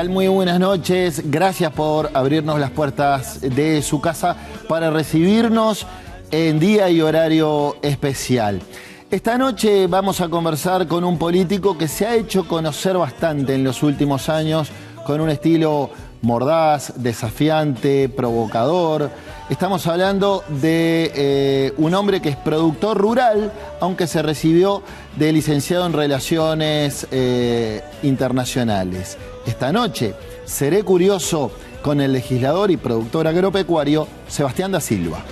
tal? Muy buenas noches. Gracias por abrirnos las puertas de su casa para recibirnos en día y horario especial. Esta noche vamos a conversar con un político que se ha hecho conocer bastante en los últimos años con un estilo mordaz, desafiante, provocador. Estamos hablando de un hombre que es productor rural, aunque se recibió de licenciado en Relaciones Internacionales. Esta noche seré curioso con el legislador y productor agropecuario Sebastián da Silva.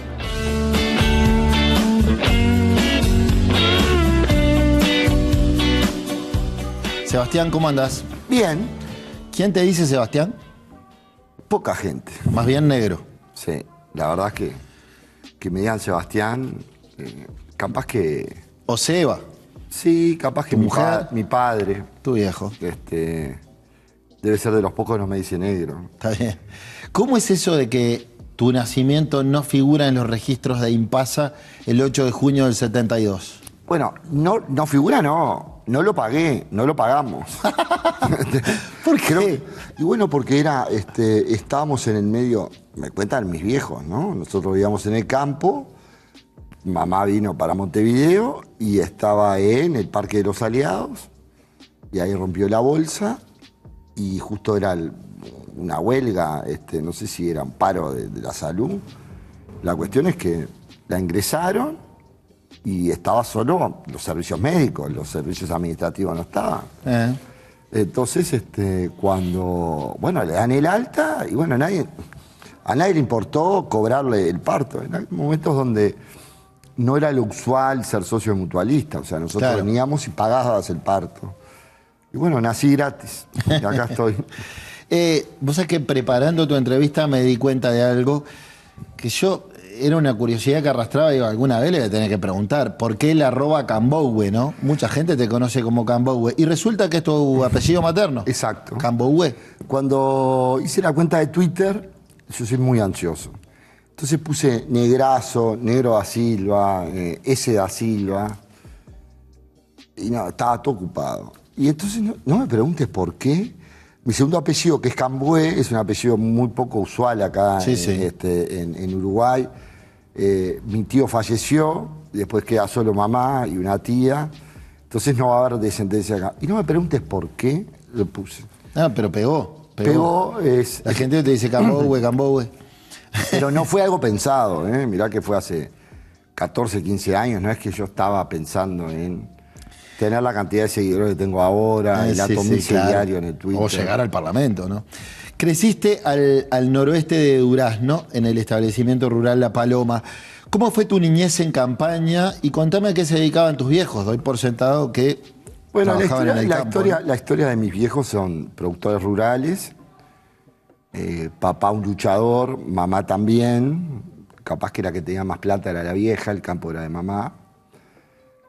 Sebastián, ¿cómo andás? Bien. ¿Quién te dice Sebastián? Poca gente. Más bien negro. Sí, la verdad es que me digan Sebastián, capaz que... O Seba. Sí, capaz que ¿Tu mujer? mi padre. Tu viejo. Debe ser de los pocos que no me dice negro. Está bien. ¿Cómo es eso de que tu nacimiento no figura en los registros de Impasa el 8 de junio del 72? Bueno, no figura, no lo pagué, no lo pagamos. ¿Por qué? Y bueno, porque estábamos en el medio, me cuentan mis viejos, ¿no? Nosotros vivíamos en el campo, mamá vino para Montevideo y estaba en el Parque de los Aliados, y ahí rompió la bolsa, y justo era una huelga, no sé si era un paro de la salud. La cuestión es que la ingresaron, y estaba solo los servicios médicos, los servicios administrativos no estaban. Entonces, cuando, bueno, le dan el alta, y bueno, a nadie le importó cobrarle el parto. En momentos donde no era lo usual ser socio mutualista, o sea, nosotros claro, veníamos y pagabas el parto. Y bueno, nací gratis, y acá estoy. Vos sabés que preparando tu entrevista me di cuenta de algo que yo... Era una curiosidad que arrastraba, digo, alguna vez le voy a tener que preguntar, ¿por qué el @Camboue, no? Mucha gente te conoce como Camboue. Y resulta que es tu apellido materno. Exacto. Camboue. Cuando hice la cuenta de Twitter, yo soy muy ansioso. Entonces puse Negrazo, Negro da Silva, S da Silva. Y no, estaba todo ocupado. Y entonces no me preguntes por qué. Mi segundo apellido, que es Camboue, es un apellido muy poco usual acá en Uruguay. Mi tío falleció, después queda solo mamá y una tía. Entonces no va a haber descendencia acá. Y no me preguntes por qué lo puse. Ah, pero pegó. La gente te dice Camboue. Pero no fue algo pensado, ¿eh? Mirá que fue hace 14, 15 años. No es que yo estaba pensando en tener la cantidad de seguidores que tengo ahora, el atomice diario en el Twitter. O llegar al Parlamento, ¿no? Creciste al noroeste de Durazno, en el establecimiento rural La Paloma. ¿Cómo fue tu niñez en campaña? Y contame a qué se dedicaban tus viejos. Doy por sentado que trabajaban en el campo. La historia de mis viejos son productores rurales. Papá un luchador, mamá también. Capaz que la que tenía más plata era la vieja, el campo era de mamá.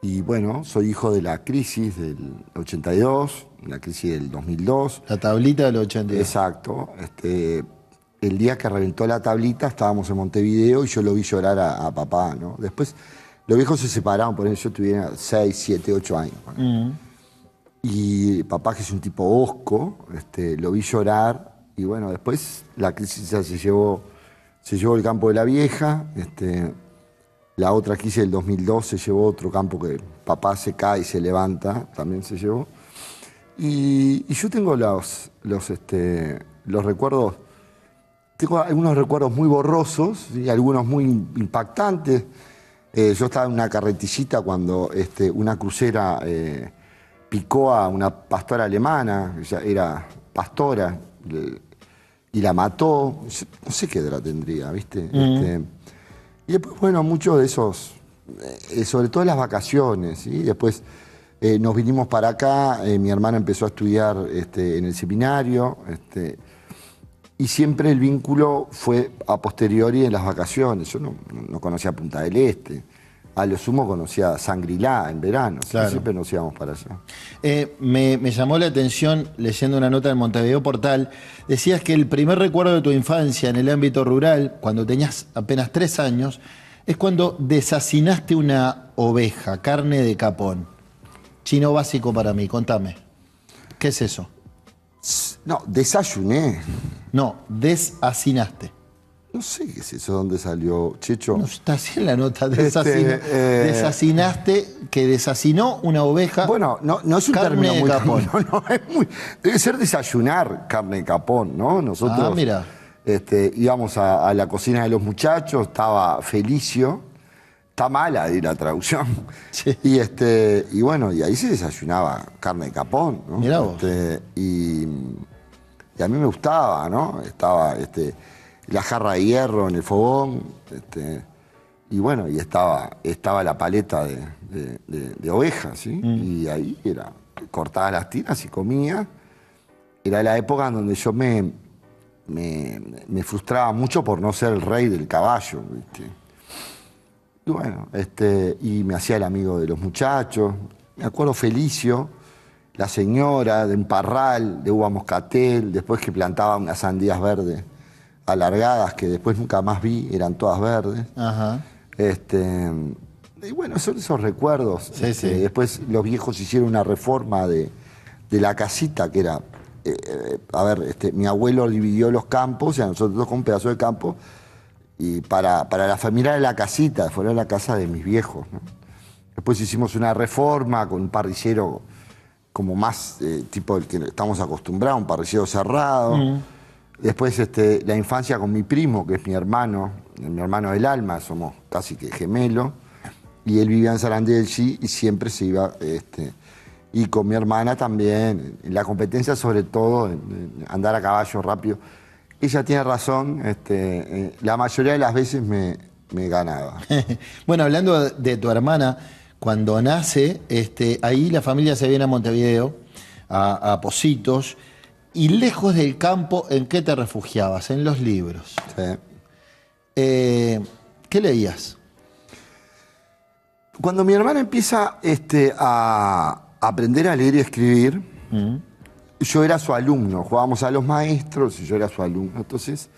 Y bueno, soy hijo de la crisis del 82, la crisis del 2002. La tablita del 82. Exacto. El día que reventó la tablita estábamos en Montevideo y yo lo vi llorar a papá, ¿no? Después los viejos se separaron, por ejemplo, yo tuviera 6, 7, 8 años. Y papá, que es un tipo hosco, lo vi llorar y bueno, después la crisis se llevó el campo de la vieja. La otra crisis del 2002 se llevó otro campo que papá se cae y se levanta, también se llevó. Y yo tengo los recuerdos, tengo algunos recuerdos muy borrosos y algunos muy impactantes. Yo estaba en una carretillita cuando una crucera picó a una pastora alemana, ella era pastora, y la mató. No sé qué edad tendría, ¿viste? Y después, bueno, muchos de esos, sobre todo en las vacaciones, ¿sí? Después nos vinimos para acá, mi hermana empezó a estudiar en el seminario, y siempre el vínculo fue a posteriori en las vacaciones. Yo no conocía Punta del Este, a lo sumo conocía Shangri-La en verano, claro. Siempre nos íbamos para allá. Me llamó la atención, leyendo una nota del Montevideo Portal, decías que el primer recuerdo de tu infancia en el ámbito rural, cuando tenías apenas 3 años, es cuando deshacinaste una oveja, carne de capón. Chino básico para mí, contame. ¿Qué es eso? No, desayuné. No, desasinaste. No sé qué es eso, dónde salió, Checho. No está así en la nota. Desasinaste, que desasinó una oveja. Bueno, no es un carne término de muy capón. no, es muy. Debe ser desayunar carne de capón, ¿no? Nosotros Mira. íbamos a la cocina de los muchachos, estaba Felicio. Está mala ahí la traducción. Sí. Y bueno, y ahí se desayunaba carne de capón, ¿no? Mirá vos. Y a mí me gustaba, ¿no? Estaba la jarra de hierro en el fogón, y bueno, y estaba la paleta de ovejas, ¿sí? Y ahí cortaba las tiras y comía. Era la época en donde yo me frustraba mucho por no ser el rey del caballo, ¿viste? Y bueno, y me hacía el amigo de los muchachos. Me acuerdo Felicio, la señora de un parral, de uva moscatel, después que plantaba unas sandías verdes alargadas que después nunca más vi, eran todas verdes. Ajá. Y bueno, son esos recuerdos. Sí, sí. Después los viejos hicieron una reforma de la casita que era, mi abuelo dividió los campos, y a nosotros con un pedazo de campo, y para la familia de la casita, fuera la casa de mis viejos, ¿no? Después hicimos una reforma con un parrillero como más tipo el que estamos acostumbrados, un parrillero cerrado. Después la infancia con mi primo, que es mi hermano del alma, somos casi que gemelos, y él vivía en Sarandí del Chi y siempre se iba, y con mi hermana también, en la competencia sobre todo, en andar a caballo rápido. Ella tiene razón, la mayoría de las veces me ganaba. Bueno, hablando de tu hermana, cuando nace, ahí la familia se viene a Montevideo, a Pocitos, y lejos del campo, ¿en qué te refugiabas? En los libros. Sí. ¿Qué leías? Cuando mi hermana empieza a aprender a leer y escribir, yo era su alumno, jugábamos a los maestros y yo era su alumno. Entonces,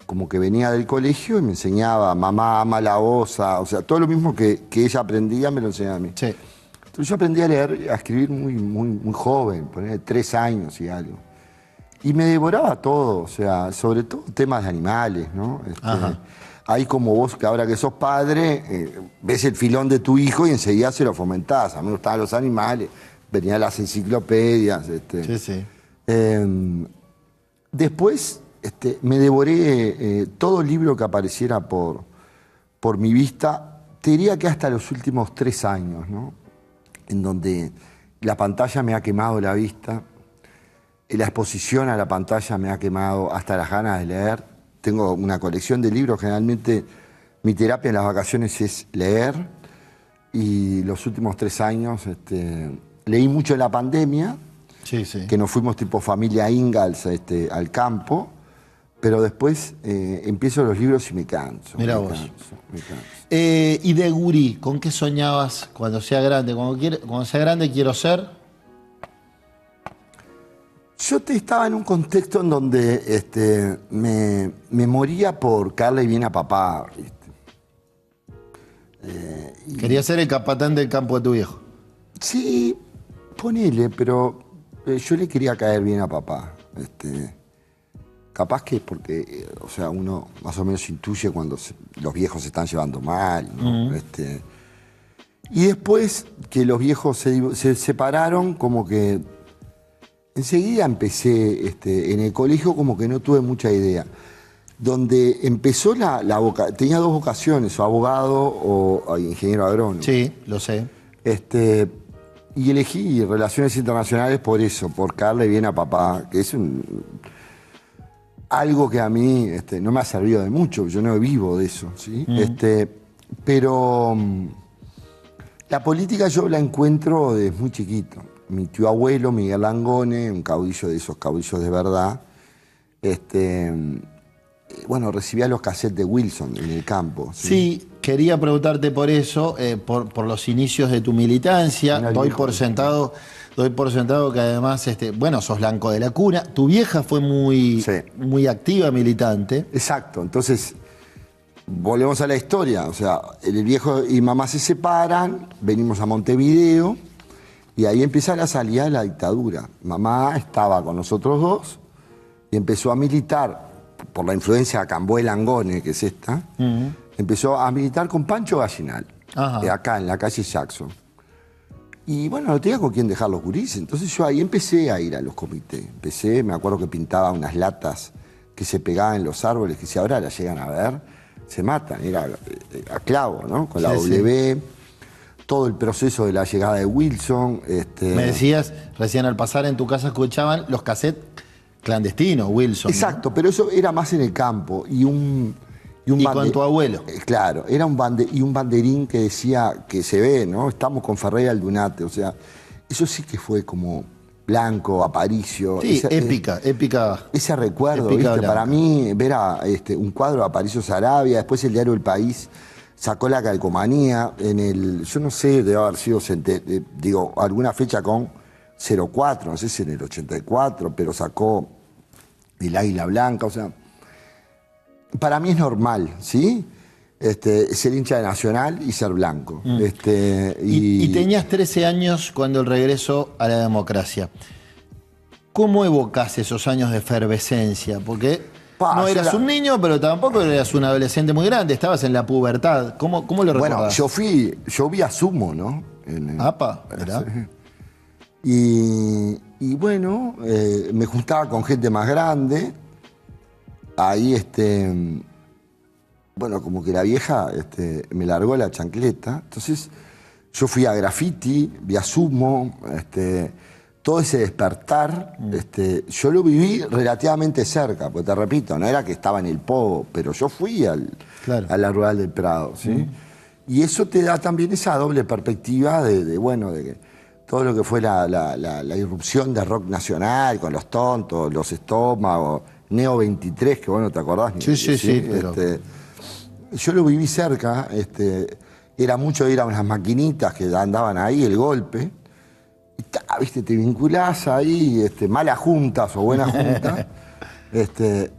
como que venía del colegio y me enseñaba, mamá ama la osa, o sea, todo lo mismo que ella aprendía me lo enseñaba a mí. Sí. Entonces yo aprendí a leer, a escribir muy joven, poner 3 años y algo. Y me devoraba todo, o sea, sobre todo temas de animales, ¿no? Ahí como vos, que ahora que sos padre, ves el filón de tu hijo y enseguida se lo fomentás. A mí me gustaban los animales, venían las enciclopedias. Sí, sí. Después me devoré todo libro que apareciera por mi vista, te diría que hasta los últimos 3 años, ¿no? En donde la pantalla me ha quemado la vista, la exposición a la pantalla me ha quemado hasta las ganas de leer. Tengo una colección de libros, generalmente mi terapia en las vacaciones es leer, y los últimos 3 años leí mucho en la pandemia, Sí, sí. que nos fuimos tipo familia Ingalls al campo, pero después empiezo los libros y me canso. Mirá me vos. canso. Y de gurí, ¿con qué soñabas cuando sea grande? Cuando sea grande quiero ser. Yo estaba en un contexto en donde me moría por caerle bien a papá, ¿viste? Quería ser el capatán del campo de tu viejo. Sí, ponele, pero yo le quería caer bien a papá. Capaz que porque, o sea, uno más o menos intuye cuando los viejos se están llevando mal, ¿no? Y después que los viejos se separaron, como que enseguida empecé en el colegio, como que no tuve mucha idea. Donde empezó tenía 2 vocaciones, o abogado o ingeniero agrónomo. Sí, lo sé. Y elegí relaciones internacionales por eso, por caerle bien a papá, que es algo que a mí no me ha servido de mucho, yo no vivo de eso, ¿sí? Pero la política yo la encuentro desde muy chiquito. Mi tío abuelo, Miguel Langone, un caudillo de esos caudillos de verdad, bueno, recibía los cassettes de Wilson en el campo. Sí, quería preguntarte por eso, por los inicios de tu militancia. Doy por sentado que además, bueno, sos blanco de la cuna. Tu vieja fue muy activa militante. Exacto, entonces volvemos a la historia. O sea, el viejo y mamá se separan, venimos a Montevideo, Y ahí empieza la salida de la dictadura. Mamá estaba con nosotros dos y empezó a militar, por la influencia de Camboy Langone, que es esta, empezó a militar con Pancho Gallinal, acá en la calle Jackson. Y bueno, no tenía con quién dejar los gurises. Entonces yo ahí empecé a ir a los comités. Me acuerdo que pintaba unas latas que se pegaban en los árboles, que si ahora las llegan a ver, se matan. Era a clavo, ¿no? Con la W. Sí. Todo el proceso de la llegada de Wilson. Me decías, recién al pasar en tu casa escuchaban los cassettes clandestinos, Wilson. Exacto, ¿no? Pero eso era más en el campo. Y con tu abuelo. Claro, era un banderín que decía, que se ve, ¿no? Estamos con Ferreira Aldunate. O sea, eso sí que fue como Blanco, Aparicio. Sí, épica. Ese recuerdo, épica, ¿viste? Para mí, ver un cuadro de Aparicio Saravia, después el diario El País sacó la calcomanía yo no sé, debe haber sido, alguna fecha con 04, no sé si en el 84, pero sacó el Águila Blanca, o sea, para mí es normal, ¿sí? Ser hincha de Nacional y ser blanco. Y tenías 13 años cuando el regreso a la democracia. ¿Cómo evocás esos años de efervescencia? Porque no eras un niño, pero tampoco eras un adolescente muy grande, estabas en la pubertad. ¿Cómo lo recordás? Bueno, yo vi a Sumo, ¿no? Apa, ¿verdad? Y bueno, me juntaba con gente más grande. Ahí, bueno, como que la vieja me largó la chancleta. Entonces, yo fui a Graffiti, vi a Sumo, todo ese despertar, yo lo viví relativamente cerca, porque te repito, no era que estaba en el Pogo, pero yo fui a la Rural del Prado, ¿sí? Y eso te da también esa doble perspectiva de que todo lo que fue la irrupción de rock nacional, con Los Tontos, Los Estómagos, Neo 23, que vos no te acordás ni. Sí, pero... yo lo viví cerca, era mucho ir a unas maquinitas que andaban ahí, el golpe. ¿Viste? Te vinculás ahí, malas juntas o buenas juntas.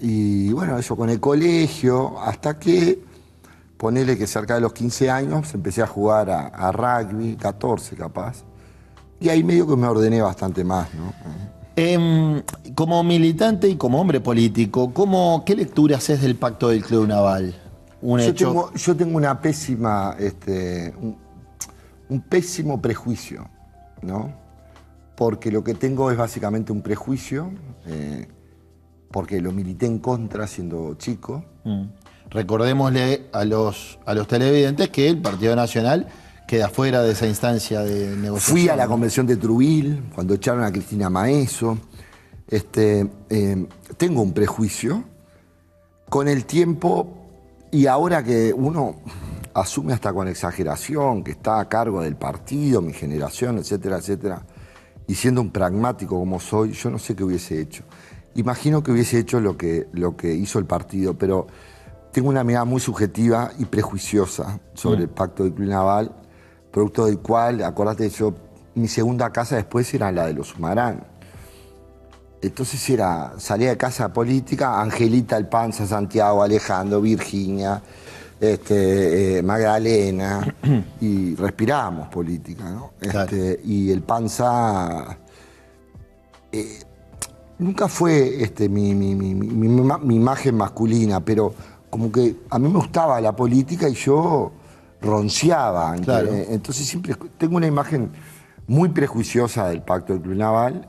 Y bueno, eso con el colegio, hasta que, ponele que cerca de los 15 años, empecé a jugar a rugby, 14 capaz. Y ahí medio que me ordené bastante más, ¿no? Como militante y como hombre político, ¿qué lectura haces del Pacto del Club Naval? Yo tengo una pésima, un pésimo prejuicio, ¿no? Porque lo que tengo es básicamente un prejuicio, porque lo milité en contra siendo chico. Recordémosle a los televidentes que el Partido Nacional queda fuera de esa instancia de negociación. Fui a la convención de Trubil, cuando echaron a Cristina Maeso. Tengo un prejuicio. Con el tiempo, y ahora que uno asume hasta con exageración, que está a cargo del partido, mi generación, etcétera, etcétera, y siendo un pragmático como soy, yo no sé qué hubiese hecho. Imagino que hubiese hecho lo que hizo el partido, pero tengo una mirada muy subjetiva y prejuiciosa sobre el Pacto del Club Naval, producto del cual, acordate, mi segunda casa después era la de los Humarán. Entonces salía de casa política, Angelita El Panza, Santiago, Alejandro, Virginia, Magdalena, y respirábamos política, ¿no? Claro. Y el Panza nunca fue mi imagen masculina, pero como que a mí me gustaba la política y yo ronceaba. Claro. Entonces siempre tengo una imagen muy prejuiciosa del Pacto del Club Naval.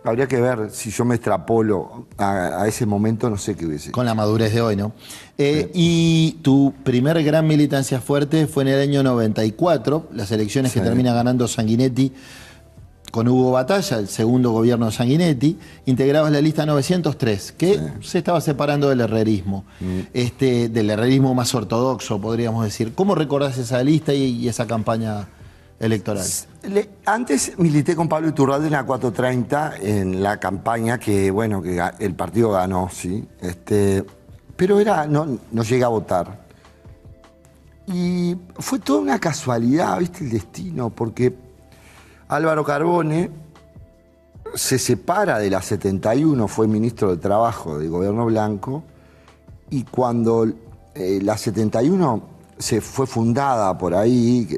Habría que ver si yo me extrapolo a ese momento, no sé qué hubiese. Con la madurez de hoy, ¿no? Y tu primer gran militancia fuerte fue en el año 94, las elecciones que termina ganando Sanguinetti con Hugo Batalla, el segundo gobierno de Sanguinetti, integrabas la lista 903, que se estaba separando del herrerismo, del herrerismo más ortodoxo, podríamos decir. ¿Cómo recordás esa lista y esa campaña electoral? Antes milité con Pablo Iturralde en la 430 en la campaña que el partido ganó, ¿sí? Pero no llegué a votar. Y fue toda una casualidad, ¿viste? El destino, porque Álvaro Carbone se separa de la 71, fue ministro de Trabajo del gobierno blanco, y cuando la 71 se fue fundada por ahí,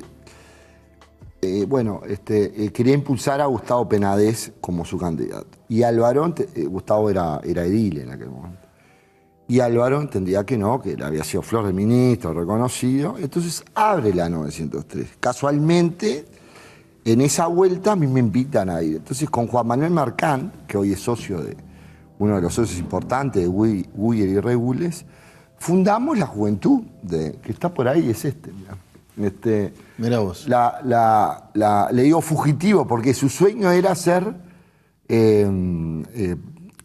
quería impulsar a Gustavo Penades como su candidato. Y Álvaro, Gustavo era edil en aquel momento. Y Álvaro entendía que no, que él había sido flor de ministro, reconocido. Entonces abre la 903. Casualmente, en esa vuelta a mí me invitan a ir. Entonces con Juan Manuel Marcán, que hoy es socio de uno de los socios importantes de Guyer y Regules, fundamos la juventud, que está por ahí, es mirá. Mirá vos. Le digo fugitivo, porque su sueño era ser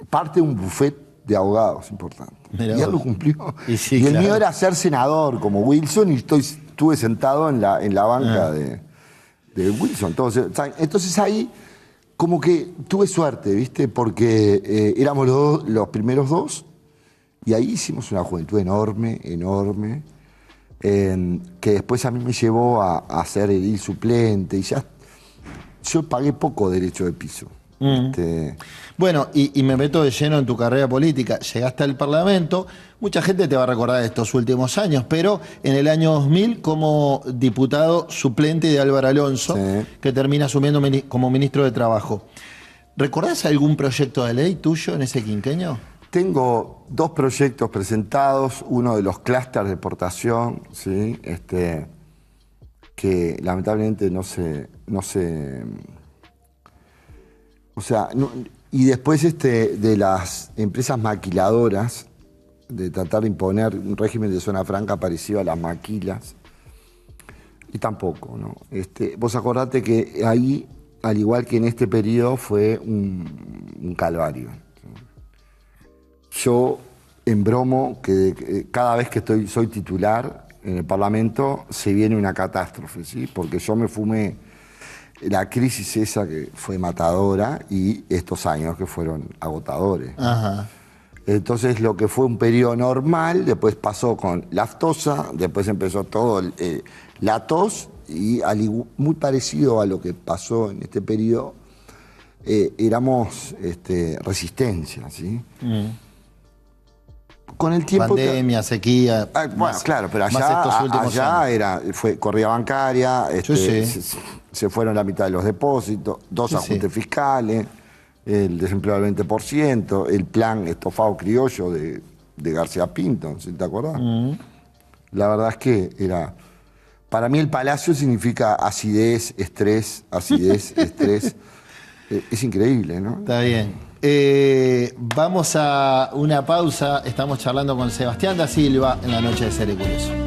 parte de un buffet de abogados importante. Mirá y él vos. lo cumplió. Y sí, el claro. mío era ser senador, como Wilson, y estuve sentado en la banca de Wilson. Entonces ahí como que tuve suerte, ¿viste? Porque éramos los primeros dos, y ahí hicimos una juventud enorme, enorme, que después a mí me llevó a ser edil suplente, y ya yo pagué poco derecho de piso. Bueno, y me meto de lleno en tu carrera política. Llegaste al Parlamento, mucha gente te va a recordar de estos últimos años, pero en el año 2000 como diputado suplente de Álvaro Alonso, Sí. que termina asumiendo como ministro de Trabajo. ¿Recordás algún proyecto de ley tuyo en ese quinquenio? Tengo 2 proyectos presentados, uno de los clústeres de exportación, ¿sí? Que lamentablemente no se o sea, y después de las empresas maquiladoras, de tratar de imponer un régimen de zona franca parecido a las maquilas, y tampoco, ¿no? Vos acordate que ahí, al igual que en este periodo, fue un calvario. Yo embromo que cada vez que soy titular en el Parlamento se viene una catástrofe, ¿sí? Porque yo me fumé la crisis esa que fue matadora y estos años que fueron agotadores. Ajá. Entonces lo que fue un periodo normal, después pasó con la aftosa, después empezó todo la tos, y muy parecido a lo que pasó en este periodo, éramos resistencia, ¿sí? Con el tiempo... Pandemia, sequía. Bueno, claro, pero más estos últimos allá fue corrida bancaria, Sí. se fueron la mitad de los depósitos, 2 Sí, ajustes fiscales, el desempleo del 20%, el plan estofado criollo de García Pinto, ¿sí? ¿Te acordás? La verdad es que era... Para mí el palacio significa acidez, estrés, estrés. Es increíble, ¿no? Está bien. Vamos a una pausa. Estamos charlando con Sebastián da Silva en la noche de Ser Curioso.